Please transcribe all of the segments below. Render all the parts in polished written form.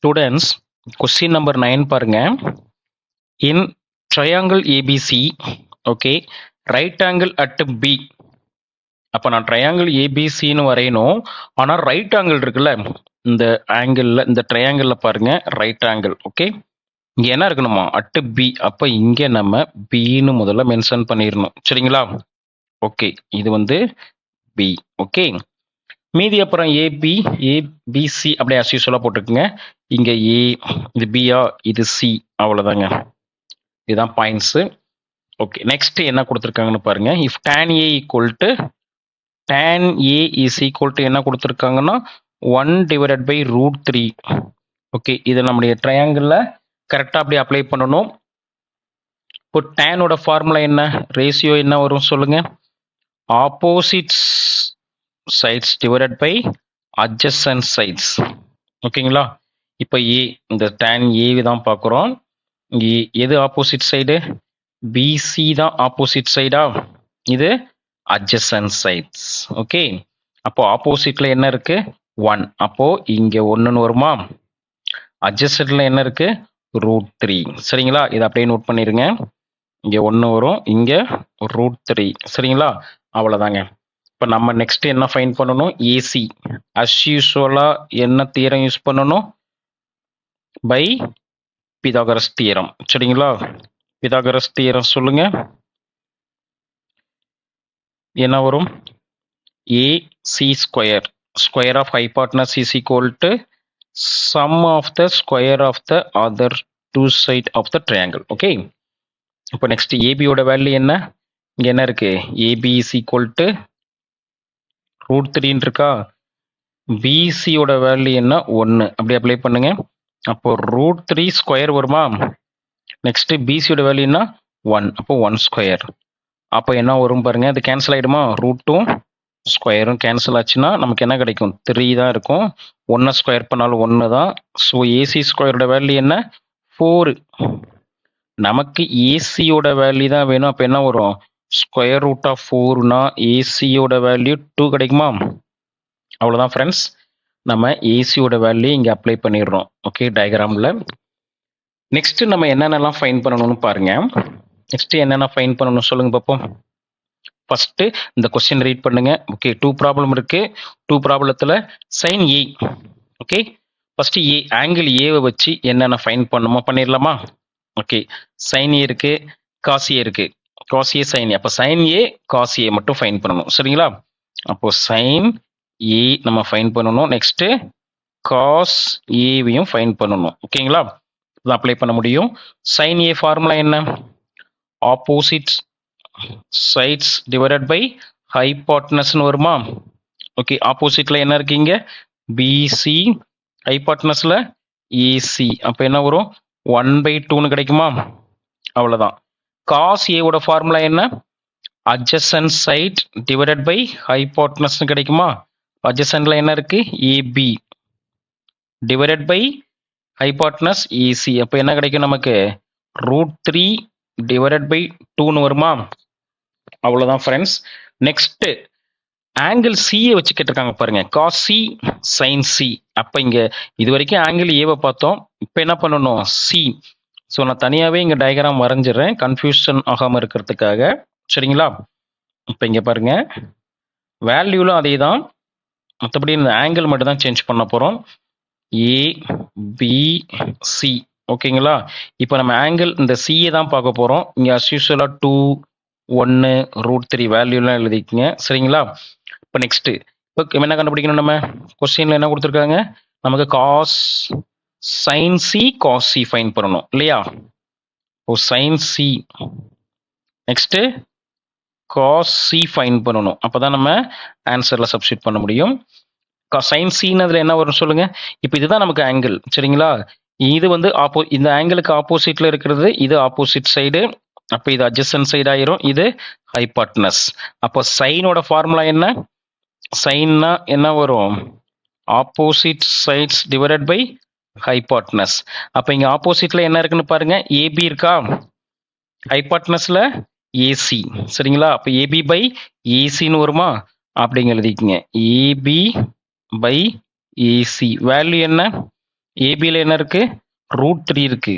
Students, question number 9 பாருங்க. In triangle ABC, okay, right angle at B. அப்ப நான் triangle ஏபிசின்னு வரையணும். ஆனா ரைட் ஆங்கிள் இருக்குல்ல, இந்த ஆங்கிள் இந்த ட்ரையாங்கிள் பாருங்க, ரைட் ஆங்கிள். ஓகே, இங்க என்ன இருக்கணுமா, அட் பி. அப்ப இங்க நம்ம பின்னு முதல்ல மென்ஷன் பண்ணிடணும். சரிங்களா? ஓகே, இது வந்து பி. ஓகே, மீதி அப்புறம் ஏபி ஏபிசி அப்படியே as usual போட்டுக்குங்க. இங்க ஏ, இது பியா, இது சி, அவ்வளவுதாங்க. இதுதான் பாயிண்ட்ஸ். ஓகே, நெக்ஸ்ட் என்ன கொடுத்துருக்காங்கன்னு பாருங்க. If tan A equal to tan A is equal to என்ன கொடுத்துருக்காங்கன்னா 1 divided by root 3. ஓகே, இது நம்முடைய ட்ரையாங்கிளில் கரெக்டாக அப்படி அப்ளை பண்ணணும். இப்போ டேனோட ஃபார்முலா என்ன, ரேஷியோ என்ன வரும் சொல்லுங்க, opposite sides divided by adjacent sides. ஓகேங்களா? இப்போ ஏ, இந்த டேன் ஏ தான் பார்க்குறோம். இங்கே எது ஆப்போசிட் சைடு, பிசி தான் ஆப்போசிட் சைடா, இது adjacent sides. ஓகே, அப்போ ஆப்போசிட்ல என்ன இருக்கு, 1. அப்போ இங்க 1ன்னு வருமா, adjacentல என்ன இருக்கு, ரூட் 3. சரிங்களா? இதை அப்படியே நோட் பண்ணிருங்க. இங்க 1 வரும், இங்க ரூட் 3. சரிங்களா? அவ்வளவுதாங்க. இப்போ நம்ம நெக்ஸ்ட் என்ன ஃபைண்ட் பண்ணணும், ஏசி. as usual என்ன தியரம் யூஸ் பண்ணணும், பை பிதாகரஸ் தியரம். சரிங்களா? பிதாகரஸ் தியரம் சொல்லுங்க. என்ன வரும், AC square, square of hypotenuse is equal to sum of the square of the other two side of the triangle. Okay, இப்போ next ஏபியோட value என்ன, இங்க என்ன இருக்கு, AB is equal to root 3 இருக்கா, பிசியோட வேல்யூ என்ன, 1. அப்படி அப்ளை பண்ணுங்க. அப்போ ரூட் 3 ஸ்கொயர் வருமா, நெக்ஸ்ட் பிசியோட வேல்யூ என்ன, 1. அப்போ 1 ஸ்கொயர். அப்போ என்ன வரும் பாருங்க, அது கேன்சல் ஆகிடுமா, ரூட்டும் ஸ்கொயரும் கேன்சல் ஆச்சுன்னா நமக்கு என்ன கிடைக்கும், 3 தான் இருக்கும். 1 ஸ்கொயர் பண்ணாலும் 1 தான். ஸோ ஏசி ஸ்கொயரோட வேல்யூ என்ன, 4. நமக்கு ஏசியோட வேல்யூ தான் வேணும். அப்போ என்ன வரும், ஸ்கொயர் ரூட் ஆஃப் 4னா ஏசியோட வேல்யூ 2 கிடைக்குமா. அவ்வளோதான் ஃப்ரெண்ட்ஸ், நம்ம ஏசியோட வேல்யூ இங்கே அப்ளை பண்ணிடுறோம். ஓகே, டயக்ராமில். நெக்ஸ்ட் நம்ம என்னென்னலாம் ஃபைன் பண்ணணும்னு பாருங்க. நெக்ஸ்ட் என்னென்ன ஃபைன் பண்ணணும் சொல்லுங்க பார்ப்போம். ஃபர்ஸ்ட் இந்த கொஸ்டின் ரீட் பண்ணுங்க. ஓகே, 2 ப்ராப்ளம் இருக்கு. 2 ப்ராப்ளத்தில் சைன் ஏ. ஓகே, ஃபர்ஸ்ட் ஏ, ஆங்கிள் ஏவை வச்சு என்னென்ன ஃபைன் பண்ணுமோ பண்ணிடலாமா. ஓகே, சைன் ஏ இருக்கு, காஸ் ஏ இருக்கு, காஸ் ஏ சைன் ஏ. அப்போ சைன் ஏ காஸ் ஏ மட்டும் ஃபைன் பண்ணணும். சரிங்களா? அப்போ சைன் ஏ நம்ம ஃபைன் பண்ணணும். நெக்ஸ்ட் காஸ் ஏவையும் ஃபைன் பண்ணணும். ஓகேங்களா? இதான் அப்ளை பண்ண முடியும். சைன் ஏ ஃபார்முலா என்ன, ஆப்போசிட் சைட்ஸ் டிவைடட் பை ஹைபாட்னஸ்னு வருமா. ஓகே, ஆப்போசிட்ல என்ன இருக்கீங்க, பிசி, ஹைபாட்னஸ்ல ஏசி. அப்போ என்ன வரும், 1/2ன்னு கிடைக்குமா. அவ்வளோதான். காஸ் ஏவோட ஃபார்முலா என்ன, அட்ஜசன்ட் சைட் டிவைடட் பை ஹைபாட்னஸ்னு கிடைக்குமா. அட்ஜசன்ட்ல என்ன இருக்கு, AB divided by hypotenuse AC. அப்போ என்ன கிடைக்கும் நமக்கு, ரூட் 3 டிவைடட் பை 2ன்னு வருமா. அவ்வளோதான் ஃப்ரெண்ட்ஸ். நெக்ஸ்ட் ஆங்கிள் சியை வச்சு கேட்டிருக்காங்க பாருங்க, காஸ் சி சைன் சி. அப்போ இங்க இது வரைக்கும் ஆங்கிள் ஏவை பார்த்தோம், இப்போ என்ன பண்ணணும், சி. ஸோ நான் தனியாகவே இங்கே டயக்ராம் வரைஞ்சிடுறேன் கன்ஃபியூஷன் ஆகாமல் இருக்கிறதுக்காக. சரிங்களா? இப்போ இங்கே பாருங்க, வேல்யூலும் அதே தான், மற்றபடி இந்த ஆங்கிள் மட்டும் தான் சேஞ்ச் பண்ண போகிறோம். ஏபிசி. ஓகேங்களா? இப்போ நம்ம ஆங்கிள் இந்த சியை தான் பார்க்க போகிறோம். இங்கே as usual 2, 1, ரூட் 3 வேல்யூலாம் எழுதிக்கங்க. சரிங்களா? இப்போ நெக்ஸ்ட் இப்போ என்ன கண்டுபிடிக்கணும், நம்ம கொஸ்டின்ல என்ன கொடுத்துருக்காங்க, நமக்கு cos sin C cos C find பண்ணணும் இல்லையா. இப்போ sin C next cos C find பண்ணணும். அப்போதான் நம்ம ஆன்சர்ல சப்ஸ்டியூட் பண்ண முடியும். சைன் சின்னதுல என்ன வரும் சொல்லுங்க. இப்போ இதுதான் நமக்கு ஆங்கிள். சரிங்களா? இது வந்து இந்த ஆங்கிளுக்கு ஆப்போசிட்ல இருக்கிறது இது ஆப்போசிட் சைடு. அப்போ இது அட்ஜசன்ட் சைடு ஆயிரும், இது ஹைபாட்னஸ். அப்போ சைனோட ஃபார்முலா என்ன, சைன்னா என்ன வரும், opposite sides divided by hypotenuse. அப்போ இங்க ஆப்போசிட்ல என்ன இருக்குன்னு பாருங்க, ஏபி இருக்கா, ஹைபாட்னஸ்ல ஏசி. சரிங்களா? அப்போ ஏபி பை ஏசின்னு வருமா, அப்படிங்க எழுதிக்கங்க. ஏபி பை ஏசி வேல்யூ என்ன, ஏபியில் என்ன இருக்கு? √3 இருக்கு.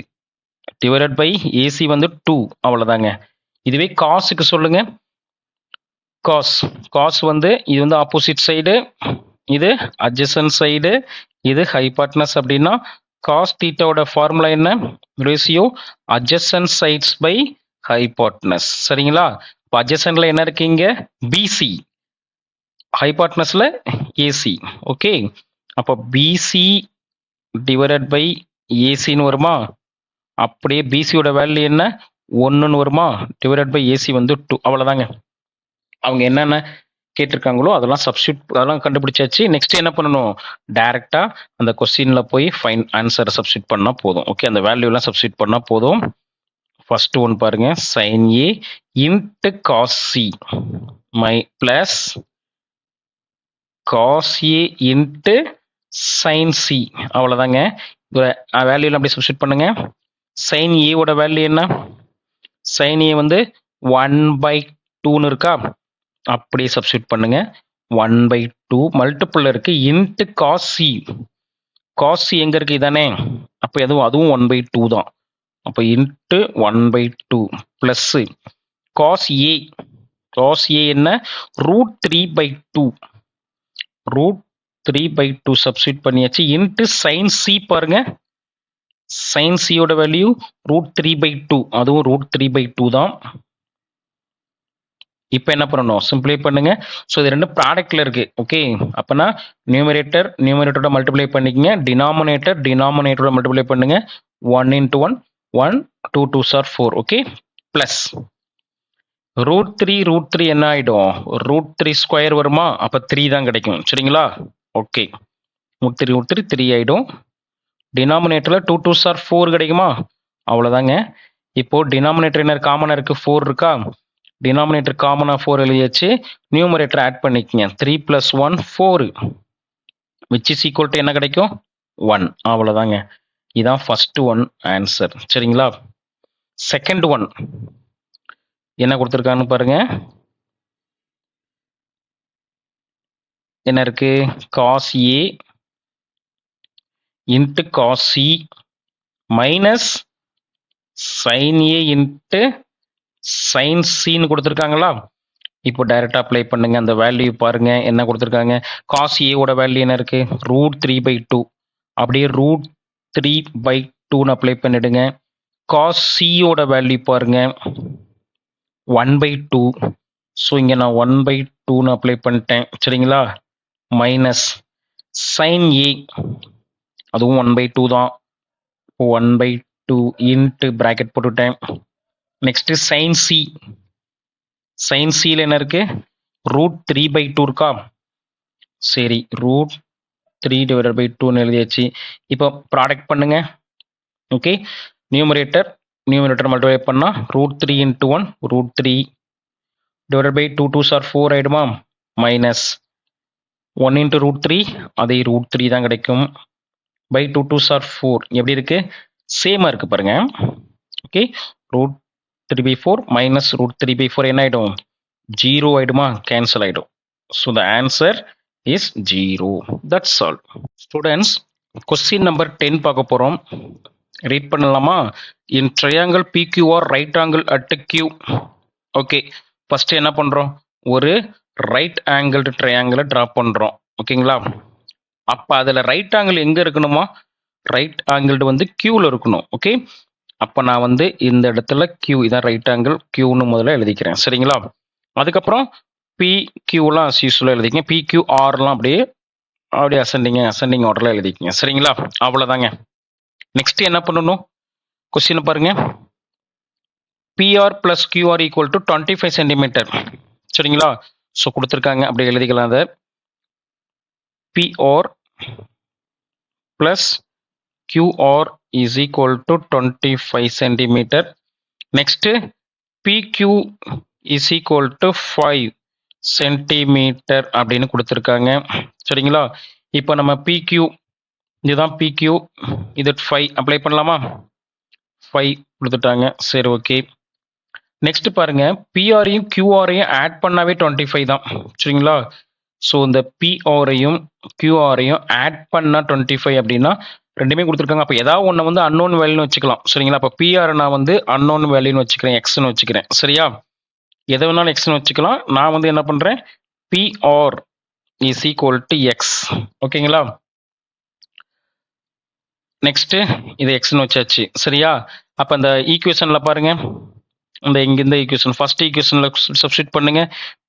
டிவைடட் பை ஏசி வந்து 2, அவ்வளோதாங்க. இதுவே காஸுக்கு சொல்லுங்க. காஸ் வந்து இது வந்து ஆப்போசிட் சைடு, இது அட்ஜசன்ட் சைடு, இது ஹைபாட்னஸ் அப்படின்னா காஸ் தீட்டாவோட ஃபார்முலா என்ன? Ratio adjacent sides by hypotenuse. சரிங்களா? இப்போ அட்ஜசன்ட்ல என்ன இருக்கீங்க? பிசி, ஹைபாட்னஸ்ல ஏசி. ஓகே, அப்போ பிசி டிவைடட் பை ஏசின்னு வருமா? அப்படியே பிசியோட வேல்யூ என்ன? 1ன்னு வருமா? டிவைடட் பை ஏசி வந்து 2, அவ்வளோதாங்க. அவங்க என்னென்ன கேட்டிருக்காங்களோ அதெல்லாம் கண்டுபிடிச்சாச்சு. நெக்ஸ்ட் என்ன பண்ணணும்? டைரக்டா அந்த கொஸ்டின்ல போய் ஆன்சரை சப்ஸ்டியூட் பண்ணா போதும். ஓகே, அந்த வேல்யூலாம் சப்ஸ்டியூட் பண்ணா போதும். ஃபர்ஸ்ட் ஒன் பாருங்க, sin A into cos C plus cos A into sin C, அவ்வளோதாங்க. வேல்யூலாம் அப்படியே சப்ஸ்டியூட் பண்ணுங்க. sin A ஓட வேல்யூ என்ன? sin A வந்து 1/2ன்னு இருக்கா? அப்படியே சப்ஸ்டியூட் பண்ணுங்க. 1/2 மல்டிபிள் இருக்கு into cos C. cos C எங்க இருக்கு? இதானே. அப்போ அதுவும் 1/2 தான். அப்போ இன்ட்டு 1/2 பிளஸ் cos A என்ன? √3/2. √3/2 சப்ஸ்டியூட் பண்ணியாச்சு. இன்ட்டு sin C பாருங்க. sin C ஓட வேல்யூ √3/2, அதுவும் √3/2 தான். இப்போ என்ன பண்ணணும்? சிம்பிளை பண்ணுங்க. ஸோ இது ரெண்டு ப்ராடக்ட்ல இருக்கு. ஓகே, அப்பனா நியூமரேட்டரோட மல்டிப்ளை பண்ணிக்கங்க. டினாமினேட்டரோட மல்டிப்ளை பண்ணுங்க. 1 into 1 1, 2 2s are 4. Okay, plus √3 என்ன ஆயிடும்? √3 ஸ்கொயர் வருமா? அப்போ 3 தான் கிடைக்கும். சரிங்களா? ஓகே, √3 3 ஆயிடும். டினாமினேட்டர்ல 2 2s are 4 கிடைக்குமா? அவ்வளோதாங்க. இப்போ டினாமினேட்டர் என்ன காமனாக இருக்கு? 4 இருக்கா? டினாமினேட்டர் காமனாக 4 எழுதியாச்சு. நியூமரேட்டர் ஆட் பண்ணிக்கங்க. 3 + 1 4, விச் இஸ் ஈக்குவல் டு என்ன கிடைக்கும்? 1, அவ்வளோதாங்க. இதான் ஃபர்ஸ்ட் ஒன் ஆன்சர். சரிங்களா? செகண்ட் ஒன் என்ன கொடுத்துருக்கான்னு பாருங்க. என்ன இருக்கு? cos A into cos C minus sin A into sin Cன்னு கொடுத்துருக்காங்களா? இப்போ டைரக்டா அப்ளை பண்ணுங்க. அந்த வேல்யூ பாருங்க என்ன கொடுத்துருக்காங்க. cos A ஓட வேல்யூ என்ன இருக்கு? √3/2. அப்படியே √3/2ன்னு அப்ளை பண்ணிடுங்க. cos C ஓட வேல்யூ பாருங்க 1/2. ஸோ இங்க நான் 1/2ன்னு அப்ளை பண்ணிட்டேன். சரிங்களா? மைனஸ் sin A, அதுவும் 1/2 தான். 1/2 இன்ட்டு பிராக்கெட் போட்டுட்டேன். Next sin C. sin Cல என்ன இருக்கு? √3/2 இருக்கா? சரி, √3/2ன்னு எழுதியாச்சு. இப்போ ப்ராடக்ட் பண்ணுங்க. ஓகே, நியூமரேட்டர் மல்டிப்ளை பண்ணா √3 into 1 √3 divided by 2 2s are 4 ஆயிடுமா? மைனஸ் 1 into √3, அதே √3 தான் கிடைக்கும். By 2 2s are 4. எப்படி இருக்கு? சேமா இருக்கு பாருங்க. ஓகே, √3/4 மைனஸ் √3/4 என்ன ஆயிடும்? 0 ஆயிடுமா? கேன்சல் ஆயிடும். So the answer is 0. That's all. Students, question number 10 பார்க்க போறோம். ரீட் பண்ணலாமா? இன் triangle PQR right angle at Q. Okay, first என்ன பண்றோம்? ஒரு ரைட் ஆங்கிள் ட்ரையாங்கிளை டிரா பண்றோம். ஓகேங்களா? அப்ப அதுல ரைட் ஆங்கிள் எங்க இருக்கணுமா? ரைட் ஆங்கிள் வந்து Qல இருக்கணும். ஓகே, அப்ப நான் வந்து இந்த இடத்துல Q, இதான் ரைட் ஆங்கிள் Qன்னு முதல்ல எழுதிக்கிறேன். சரிங்களா? அதுக்கப்புறம் PQலாம் யூஸ்வலாக எழுதிக்கங்க. PQRலாம் அப்படியே அசெண்டிங் ஆர்டர்ல எழுதிக்கங்க. சரிங்களா? அவ்வளவுதாங்க. நெக்ஸ்ட் என்ன பண்ணணும்? கொஸ்டின் பாருங்க. PR plus QR equal to 25 centimetre. சரிங்களா? ஸோ கொடுத்துருக்காங்க, அப்படியே எழுதிக்கலாம். அதை PR plus QR is equal to 25 centimetre. Next PQ is equal to 5 centimetre அப்படின்னு கொடுத்துருக்காங்க. சரிங்களா? இப்போ நம்ம PQ, இதுதான் PQ, இது 5 அப்ளை பண்ணலாமா? 5 கொடுத்துட்டாங்க. சரி, ஓகே. நெக்ஸ்ட் பாருங்க, பிஆரையும் கியூஆரையும் ஆட் பண்ணாவே 25 தான். சரிங்களா? ஸோ இந்த பிஆரையும் கியூஆரையும் ஆட் பண்ணா 25 அப்படின்னா ரெண்டுமே கொடுத்துருக்காங்க. அப்போ ஏதாவது ஒன்று வந்து அன்னோன் வேல்யூன்னு வச்சுக்கலாம். சரிங்களா? அப்போ பிஆர் நான் வந்து அன்னோன் வேல்யூன்னு வச்சுக்கிறேன், எக்ஸ்ன்னு வச்சுக்கிறேன். சரியா? எதை வேணாலும் எக்ஸ்ன்னு வச்சுக்கலாம். நான் வந்து என்ன பண்ணுறேன், PR is equal to X. ஓகேங்களா? நெக்ஸ்ட் இது எக்ஸ்ன்னு வச்சாச்சு. சரியா? அப்போ இந்த ஈக்குவேஷன்ல பாருங்க, இந்த ஈக்குவேஷன் ஃபர்ஸ்ட் ஈக்குவேஷன்ல சப்ஸ்டிட் பண்ணுங்க.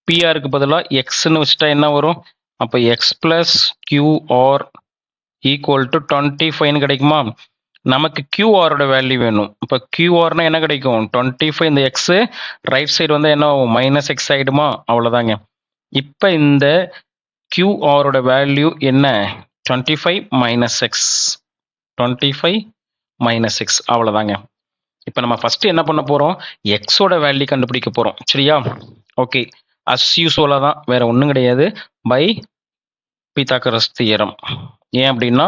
பிஆருக்கு பதிலாக எக்ஸ்ன்னு வச்சுட்டா என்ன வரும்? அப்போ X plus QR equal to 25 கிடைக்குமா? நமக்கு கியூஆரோட வேல்யூ வேணும். இப்போ கியூஆர்னா என்ன கிடைக்கும்? 25. இந்த எக்ஸ் ரைட் சைடு வந்து என்ன ஆகும்? மைனஸ் எக்ஸ் ஆயிடுமா? அவ்வளோதாங்க. இப்போ இந்த கியூஆரோட வேல்யூ என்ன? 25 மைனஸ் எக்ஸ். 25 minus X. அவ்வளோதாங்க. இப்போ நம்ம ஃபர்ஸ்ட் என்ன பண்ண போறோம்? எக்ஸோட வேல்யூ கண்டுபிடிக்க போறோம். சரியா? ஓகே, அஸ் யூஸ்வலா தான், வேற ஒன்றும் கிடையாது. By Pythagoras theorem. ஏன் அப்படின்னா,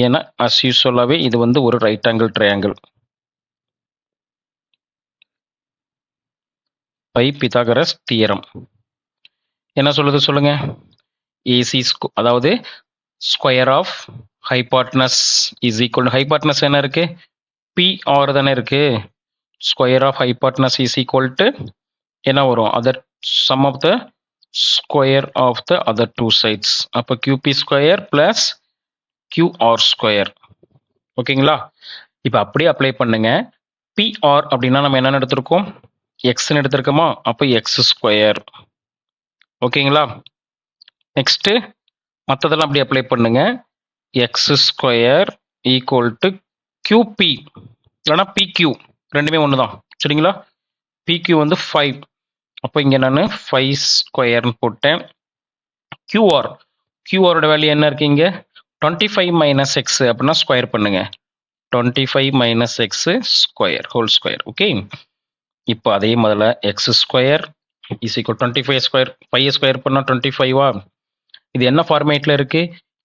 ஏன்னா அஸ் யூஸ்வலாவே இது வந்து ஒரு right angle triangle. By Pythagoras theorem என்ன சொல்லுது சொல்லுங்க? ஏசி அதாவது square of hypotenuse is equal to, hypotenuse என்ன இருக்கு? பிஆர் தானே இருக்கு. Square of hypotenuse is equal to என்ன வரும்? Other sum of the square of the other two sides. அப்போ QP square plus QR square. ஓகேங்களா? இப்போ அப்படியே அப்ளை பண்ணுங்க. பிஆர் அப்படின்னா நம்ம என்ன எடுத்திருக்கோம்? எக்ஸ்ன்னு எடுத்திருக்கோமா? அப்போ எக்ஸ் ஸ்கொயர். ஓகேங்களா? நெக்ஸ்ட் மற்றதெல்லாம் அப்படி அப்ளை பண்ணுங்க. X square equal to QP இல்லைனா பிக்யூ, ரெண்டுமே ஒன்று தான். சரிங்களா? பிக்யூ வந்து 5. அப்போ இங்கே நான் 5 ஸ்கொயர்னு போட்டேன். கியூஆரோட வேல்யூ என்ன இருக்கு இங்கே? 25 மைனஸ் எக்ஸ். அப்படின்னா ஸ்கொயர் பண்ணுங்க. 25 minus X square whole square. Okay, இப்போ அதே முதல்ல X square is equal 25 square. 5 square பண்ணால் 25வா? இது என்ன ஃபார்மேட்டில் இருக்கு?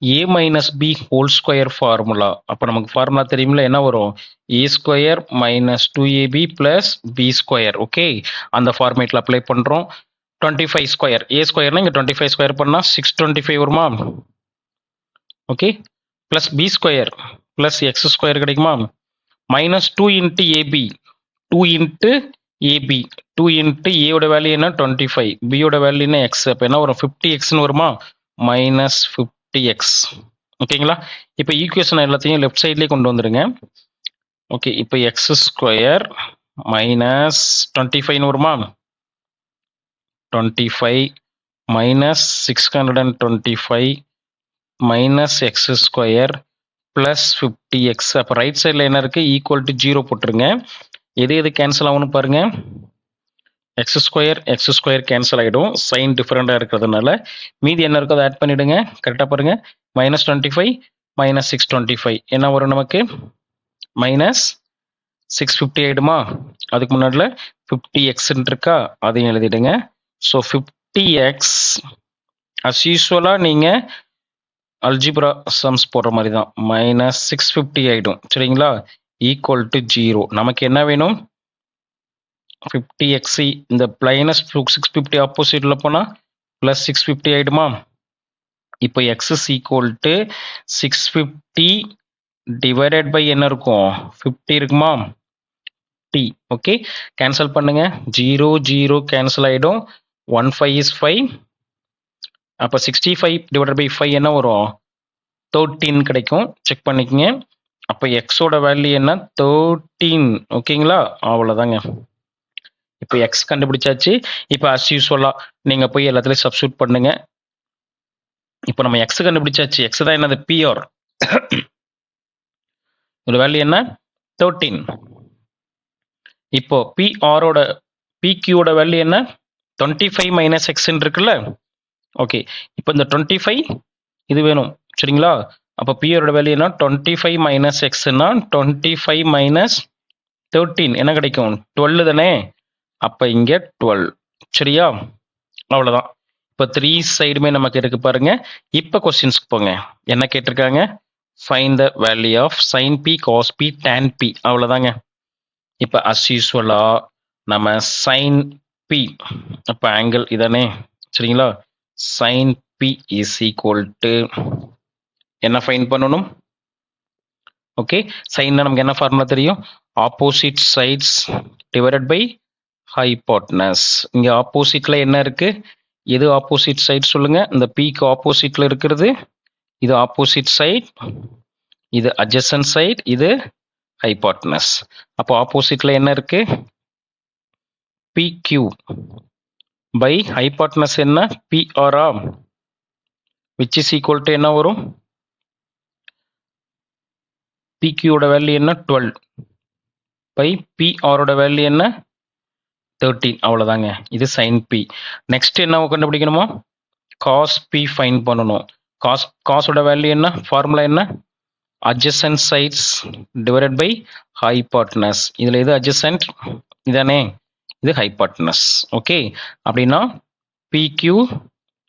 A minus B whole square formula. அப்போ நமக்கு ஃபார்முலா தெரியுமில்ல, என்ன வரும்? A square minus 2ab plus B square. Okay, அந்த ஃபார்மேட்டில் அப்ளை பண்ணுறோம். 25 ஸ்கொயர், ஏ ஸ்கொயர்னா இங்கே 25 ஸ்கொயர் பண்ணால் 625 வருமா? Okay, plus B square plus X square கிடைக்குமா? Minus 2 into AB, 2 into AB, 2 into ஏயோட வேல்யூ என்ன? 25, பியோட வேல்யூ என்ன? எக்ஸ். அப்போ என்ன வரும்? 50xன்னு வருமா? Minus 50x. ஓகேங்களா? இப்போ ஈக்குவேஷன் எல்லாத்தையும் லெஃப்ட் சைட்லேயே கொண்டு வந்துருங்க. ஓகே, இப்போ எக்ஸ் ஸ்கொயர் மைனஸ் 25ன்னு வருமா? 25 minus 625 minus X square plus 50x. அப்போ ரைட் சைடில் என்ன இருக்கு? ஈக்குவல் டு 0 போட்டுருங்க. எது கேன்சல் ஆகும்னு பாருங்க. எக்ஸ் ஸ்கொயர் கேன்சல் ஆகிடும், சைன் டிஃப்ரெண்டாக இருக்கிறதுனால. மீதி என்ன இருக்கோ அதை ஆட் பண்ணிவிடுங்க. கரெக்டாக பாருங்க. மைனஸ் 25 மைனஸ் 625 என்ன வரும் நமக்கு? மைனஸ் 650 ஆகிடுமா? அதுக்கு முன்னாடியில் 50xன்னு இருக்கா, அதையும் எழுதிடுங்க. ஸோ 50x அஸ் யூஸ்வலாக நீங்கள் அல்ஜிப்ரா சம்ஸ் போடுற மாதிரி தான். மைனஸ் 650 ஆகிடும். சரிங்களா? Equal to 0. நமக்கு என்ன வேணும்? 50x. இந்த மைனஸ் 650 ஆப்போசிட்டில் போனால் ப்ளஸ் 650 ஆகிடுமா? இப்போ X is equal to 650 divided by என்ன இருக்கும்? 50 இருக்குமா? டி. ஓகே, கேன்சல் பண்ணுங்க. 0 0 கேன்சல் ஆகிடும். 1 5 இஸ் 5. அப்போ 65 டிவைடட் பை 5 என்ன வரும்? 13 கிடைக்கும். செக் பண்ணிக்கங்க. அப்போ எக்ஸோட வேல்யூ என்ன? 13. ஓகேங்களா? அவ்வளோதாங்க. இப்போ எக்ஸ் கண்டுபிடிச்சாச்சு. இப்போ அஸ் யூஸ்வலா நீங்கள் போய் எல்லாத்துலேயும் சப்ஸ்டியூட் பண்ணுங்க. இப்போ நம்ம எக்ஸ் கண்டுபிடிச்சாச்சு. எக்ஸ் தான் என்னது? பிஆர். இதோட வேல்யூ என்ன? 13. இப்போ பிஆரோட பிக்யூட வேல்யூ என்ன? 25 மைனஸ் எக்ஸ்ன்னு இருக்குல்ல. ஓகே, இப்போ இந்த 25 இது வேணும். சரிங்களா? அப்போ பிஆரோட வேல்யூ என்ன? 25 மைனஸ் எக்ஸ்னா 25 மைனஸ் 13 என்ன கிடைக்கும்? 12 தானே. அப்போ இங்கே 12. சரியா? அவ்வளோதான். இப்போ 3 சைடுமே நமக்கு இருக்கு பாருங்க. இப்போ கொஸ்டின்ஸ்க்கு போங்க. என்ன கேட்டிருக்காங்க? Find the value of sin B cos B tan B. அவ்வளோதாங்க. இப்போ அஸ் யூஸ்வலா நம்ம சைன் பி, அப்போ ஆங்கிள் இதானே. சரிங்களா? Sin B is equal to என்ன ஃபைண்ட் பண்ணணும்? ஓகே, சைன்னா நமக்கு என்ன ஃபார்முலா தெரியும்? Opposite sides divided by hypotenuse. இங்க ஆப்போசிட்ல என்ன இருக்கு? எது ஆப்போசிட் சைட் சொல்லுங்க? இந்த பிக்கு ஆப்போசிட்ல இருக்கிறது இது ஆப்போசிட் சைட், இது அட்ஜசன்ட் சைட், இது ஹைபாட்னஸ். அப்போ ஆப்போசிட்ல என்ன இருக்கு? PQ பை ஹைபாட்னஸ் என்ன? PR which is equal to என்ன வரும்? PQ ஓட வேல்யூ என்ன? 12 பை PR ஓட வேல்யூ என்ன? 13. அவ்வளவுதாங்க. இது sin P. நெக்ஸ்ட் என்ன கண்டுபிடிக்கணுமோ? cos P ஃபைண்ட் பண்ணணும். cos ஓட வேல்யூ என்ன? ஃபார்முலா என்ன? adjacent sides divided by hypotenuse. இதுல எது adjacent? இதானே, இது hypotenuse. ஓகே, அப்படின்னா PQ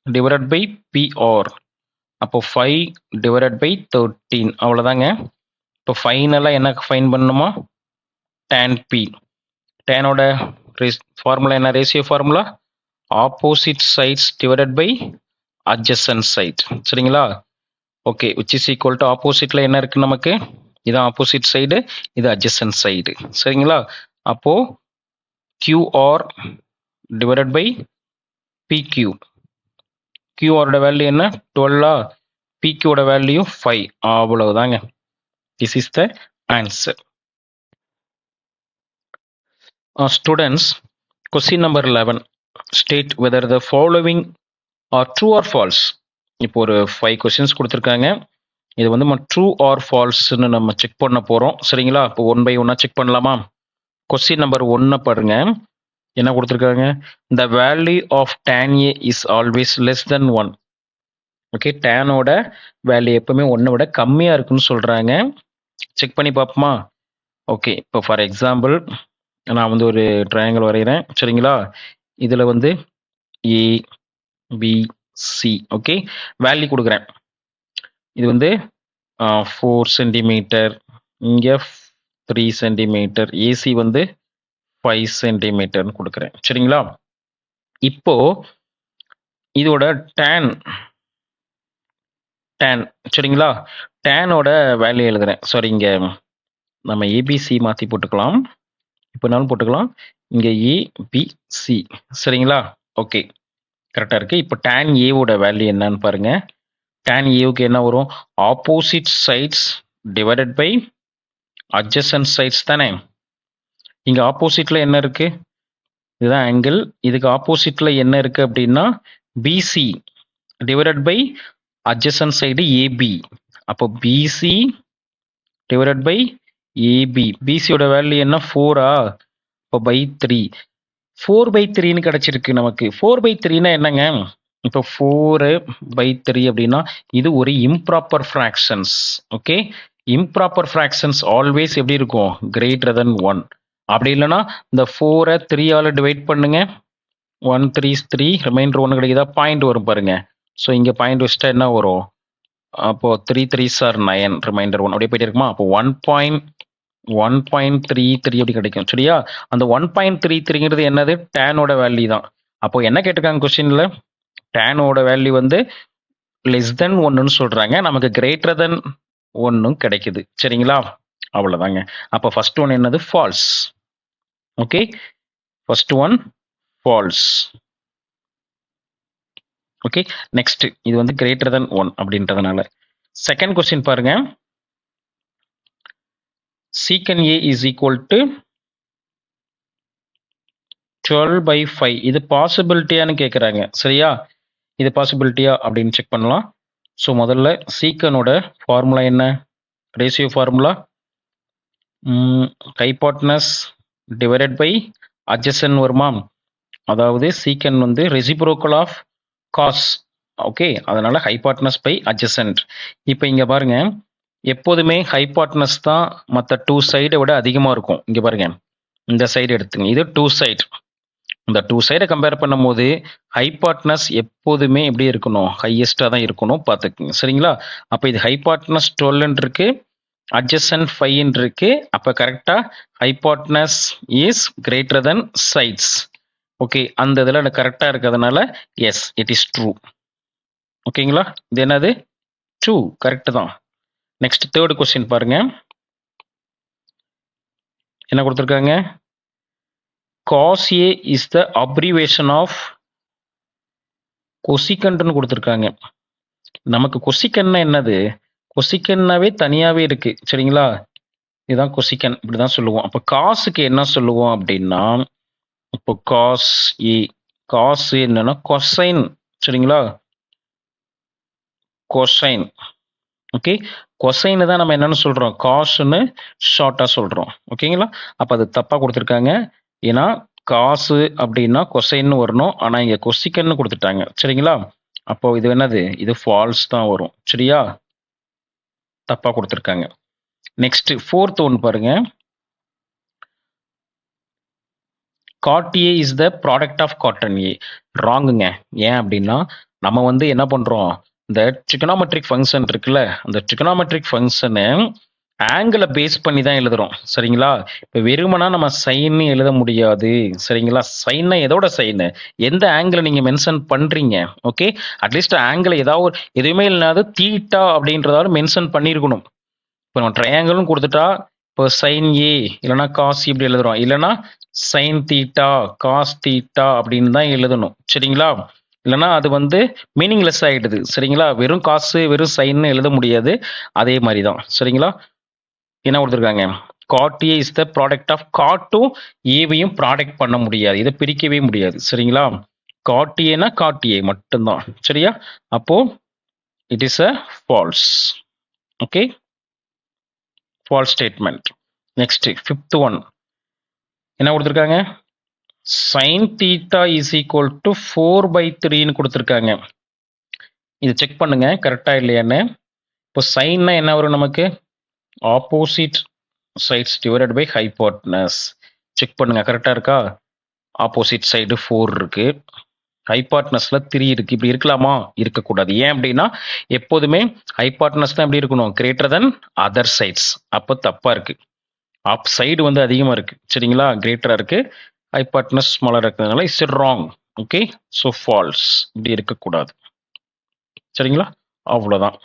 divided by PR. அப்போ 5 divided by 13. அவ்வளவுதாங்க. இப்போ ஃபைனலா என்ன ஃபைண்ட் பண்ணணுமா? tan P. tan ஓட ஃபார்முலா என்ன? Ratio formula opposite sides divided by adjacent side. சரிங்களா? Okay, which is equal to ஆப்போசிட்ல என்ன இருக்கு நமக்கு? இது ஆப்போசிட் சைடு, இது adjacent சைடு. சரிங்களா? அப்போ QR divided by PQ. QR ஓட வேல்யூ என்ன? 12. PQ ஓட வேல்யூ 5. அவ்வளவுதாங்க. This is the answer. Students, question number 11. State whether the following are true or false. இப்போ ஒரு 5 questions கொடுத்துருக்காங்க. இது வந்து நம்ம ட்ரூ ஆர் ஃபால்ஸ்ன்னு நம்ம செக் பண்ண போறோம். சரிங்களா? இப்போ 1 by 1 செக் பண்ணலாமா? கொஸ்டின் நம்பர் 1 பாருங்க. என்ன கொடுத்துருக்காங்க? the value of tan A is always less than 1. Okay, டேனோட வேல்யூ எப்பவுமே 1 விட கம்மியா இருக்குன்னு சொல்றாங்க. செக் பண்ணி பார்ப்போமா? ஓகே, இப்போ ஃபார் எக்ஸாம்பிள் நான் வந்து ஒரு ட்ரையாங்கிள் வரைகிறேன். சரிங்களா? இதுல வந்து A B C. Okay, value கொடுக்குறேன். இது வந்து 4 சென்டிமீட்டர், இங்க 3 சென்டிமீட்டர், ஏசி வந்து 5 சென்டிமீட்டர்னு கொடுக்குறேன். சரிங்களா? இப்போ இதோட tan சரிங்களா? டேனோட வேல்யூ எழுதுறேன். சாரி, இங்க நம்ம ஏபிசி மாத்தி போட்டுக்கலாம். இப்போனாலும் போட்டுக்கலாம். இங்க ஏபிசி. சரிங்களா? ஓகே, கரெக்டா இருக்கு. இப்போ tan ஏவோட வேல்யூ என்னன்னு பாருங்க. tan ஏவுக்கு என்ன வரும்? Opposite sides divided by adjacent sides தானே. இங்க ஆப்போசிட்ல என்ன இருக்கு? இதுதான் ஆங்கிள். இதுக்கு ஆப்போசிட்ல என்ன இருக்கு அப்படின்னா BC divided by adjacent side AB. அப்போ பிசி டிவைடட் பை ஏபி. பிசியோட வேல்யூ என்ன? 4. இப்போ பை 3. 4/3ன்னு கிடைச்சிருக்கு நமக்கு. 4/3னா என்னங்க? இப்போ 4/3 அப்படின்னா இது ஒரு improper fractions. Okay, improper fractions always எப்படி இருக்கும்? Greater than 1. அப்படி இல்லைன்னா இந்த 4 3ஆல டிவைட் பண்ணுங்க. 1 3 3, ரிமைண்டர் 1 கிடைக்குதா? பாயிண்ட் வரும் பாருங்க. ஸோ இங்கே பாயிண்ட் வச்சுட்டா என்ன வரும்? அப்போ 3 3s are 9, ரிமைண்டர் 1 அப்படியே போயிட்டே இருக்குமா? அப்போ 1.33 அப்படி கிடைக்கும். சரியா? அந்த 1.33ங்கிறது என்னது? டேனோட வேல்யூ தான். அப்போ என்ன கேட்டிருக்காங்க கொஸ்டின்ல? டேனோட வேல்யூ வந்து லெஸ் தென் 1ன்னு சொல்றாங்க. நமக்கு கிரேட்டர் தென் 1 கிடைக்குது. சரிங்களா? அவ்வளவுதாங்க. அப்போ ஃபர்ஸ்ட் ஒன் என்னது? False. Okay, first one false. Okay, next இது வந்து கிரேட்டர் தென் 1 அப்படின்றதுனால. செகண்ட் கொஸ்டின் பாருங்க. secant A is equal to 12/5. இது பாசிபிலிட்டியான்னு கேட்குறாங்க. சரியா? இது பாசிபிலிட்டியா அப்படின்னு செக் பண்ணலாம். ஸோ முதல்ல சீக்கனோட ஃபார்முலா என்ன? Ratio formula hypotenuse divided by adjacent வருமா? அதாவது சீக்கன் வந்து ரெசிப்ரோக்கல் ஆஃப் காஸ். ஓகே, அதனால ஹைபாட்னஸ் பை அட்ஜசன்ட். இப்போ இங்க பாருங்க, எப்போதுமே ஹைபாட்னஸ் தான் மற்ற 2 சைடை விட அதிகமாக இருக்கும். இங்க பாருங்க, இந்த சைடு எடுத்துங்க. இது 2 சைடு. இந்த 2 சைடை கம்பேர் பண்ணும்போது ஹைபாட்னஸ் எப்போதுமே எப்படி இருக்கணும்? ஹையஸ்டா தான் இருக்கணும். பார்த்துக்குங்க. சரிங்களா? அப்போ இது ஹைபாட்னஸ் 12 இருக்கு, அட்ஜசன்ட் 5 இருக்கு. அப்போ கரெக்டா hypotenuse is greater than sides. Okay, அந்த இதில் கரெக்டா இருக்கிறதுனால எஸ், இட் இஸ் ட்ரூ. ஓகேங்களா? இது என்னது? 2 கரெக்ட் தான். நெக்ஸ்ட் தேர்ட் கொஸ்டின் பாருங்க. என்ன கொடுத்துருக்காங்க? cos A is the abbreviation of கொசிகண்ட்னு கொடுத்துருக்காங்க. நமக்கு கொசிகன்னா என்னது? கொசிகன்னாவே தனியாவே இருக்கு சரிங்களா? இதுதான் கொசிகன், இப்படிதான் சொல்லுவோம். அப்போ காசுக்கு என்ன சொல்லுவோம் அப்படின்னா, இப்போ காஸ் ஏ, காஸ் என்னன்னா கொசைன் சரிங்களா? கொசைன். ஓகே, கொசைன் தான் நம்ம என்னன்னு சொல்றோம், காசுன்னு ஷார்ட்டா சொல்றோம். ஓகேங்களா? அப்ப அது தப்பா கொடுத்துருக்காங்க. ஏன்னா காசு அப்படின்னா கொசைன்னு வரணும், ஆனா இங்க கொசிக்கன்னு கொடுத்துட்டாங்க சரிங்களா? அப்போ இது என்னது? இது ஃபால்ஸ் தான் வரும் சரியா? தப்பா கொடுத்துருக்காங்க. நெக்ஸ்ட் ஃபோர்த் ஒன் பாருங்க. Cot A is the product of cot and A. ராங்குங்க. ஏன் அப்படின்னா நம்ம வந்து என்ன பண்றோம், இந்த ட்ரிகனாமெட்ரிக் ஃபங்க்ஷன் இருக்குல்ல, அந்த ட்ரிகனாமெட்ரிக் ஃபங்க்ஷனு ஆங்கிளை பேஸ் பண்ணி தான் எழுதுறோம் சரிங்களா? இப்போ வெறுமனா நம்ம சைன் எழுத முடியாது சரிங்களா? சைன்னா எதோட சைனு, எந்த ஆங்கிளை நீங்க மென்ஷன் பண்றீங்க. ஓகே, அட்லீஸ்ட் ஆங்கிள் ஏதாவது எதுவுமே இல்லாத தீட்டா அப்படின்றதாவது மென்ஷன் பண்ணியிருக்கணும். இப்போ நம்ம ட்ரையாங்கிள்னு கொடுத்துட்டா இப்போ சைன் ஏ இல்லைனா காஸ் இப்படி எழுதுறோம், இல்லைனா சைன் தீட்டா காஸ் தீட்டா அப்படின்னு தான் எழுதணும் சரிங்களா? இல்லைனா அது வந்து மீனிங்லெஸ் ஆகிடுது சரிங்களா? வெறும் காசு வெறும் சைன்னு எழுத முடியாது. அதே மாதிரி தான் சரிங்களா? என்ன கொடுத்துருக்காங்க? Cot A is the product of காட்டும் ஏவையும் ப்ராடக்ட் பண்ண முடியாது, இதை பிரிக்கவே முடியாது சரிங்களா? காட் ஏனா காட் ஏ மட்டும்தான் சரியா? அப்போ it is a false. Okay, false statement. Next fifth one என்ன கொடுத்துருக்காங்க? Sine theta is equal to 4/3ன்னு கொடுத்துருக்காங்க. இதை செக் பண்ணுங்க கரெக்டா இல்லையான்னு. இப்போ சைன்னா என்ன வரும் நமக்கு? Opposite sides divided by hypotenuse. Check பண்ணுங்க கரெக்டா இருக்கா? ஆப்போசிட் சைடு 4 இருக்கு, ஹைபாட்னஸ்ல 3 இருக்கு. இப்படி இருக்கலாமா? இருக்கக்கூடாது. ஏன் அப்படின்னா எப்போதுமே ஹைபாட்னஸ் தான் எப்படி இருக்கணும், கிரேட்டர் தென் அதர் சைட்ஸ். அப்போ தப்பா இருக்கு. ஆப் சைடு வந்து அதிகமா இருக்கு சரிங்களா? கிரேட்டரா இருக்கு, ஹைபாட்னஸ் ஸ்மாலரா இருக்கிறதுனால it's wrong. Okay, so false. இப்படி இருக்கக்கூடாது சரிங்களா? அவ்வளோதான்.